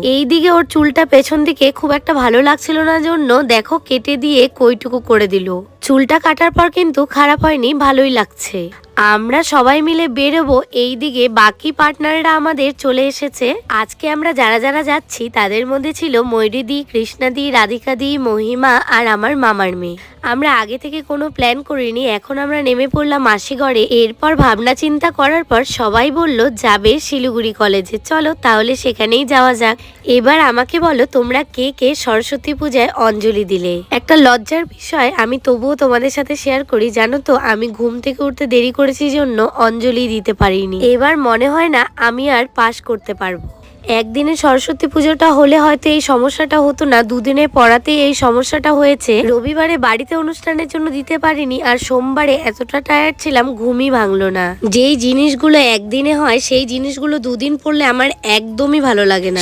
এইদিকে ওর চুলটা পেছন দিকে খুব একটা ভালো লাগছিল না জন্য দেখো কেটে দিয়ে কইটুকু করে দিল। চুলটা কাটার পর কিন্তু খারাপ হয়নি, ভালোই লাগছে। আমরা সবাই মিলে বেরোবো, এইদিকে বাকি পার্টনাররা আমাদের চলে এসেছে। আজকে আমরা যারা যারা যাচ্ছি তাদের মধ্যে ছিল ময়ূরীদি, কৃষ্ণাদি, রাধিকাদি, মহিমা আর আমার মামার মেয়ে। আমরা আগে থেকে কোনো প্ল্যান করিনি, এখন আমরা নেমে পড়লাম মাসিগড়ে। এরপর ভাবনা চিন্তা করার পর সবাই বলল যাবে শিলিগুড়ি কলেজে, চলো তাহলে সেখানেই যাওয়া যাক। এবার আমাকে বলো তোমরা কে কে সরস্বতী পূজায় অঞ্জলি দিলে। একটা লজ্জার বিষয় আমি তবুও তোমাদের সাথে শেয়ার করি, জানো তো আমি ঘুম থেকে উঠতে দেরি করেছি জন্য অঞ্জলি দিতে পারিনি। এবার মনে হয় না আমি আর পাশ করতে পারবো। একদিনে সরস্বতী পুজোটা হলে হয়তো এই সমস্যাটা হতো না, দুদিনের পড়াতেই এই সমস্যাটা হয়েছে। রবিবারে বাড়িতে অনুষ্ঠানের জন্য দিতে পারিনি, আর সোমবারে এতটা টায়ার্ড ছিলাম ঘুমই ভাঙলো না। যেই জিনিসগুলো একদিনে হয় সেই জিনিসগুলো দুদিন পড়লে আমার একদমই ভালো লাগে না।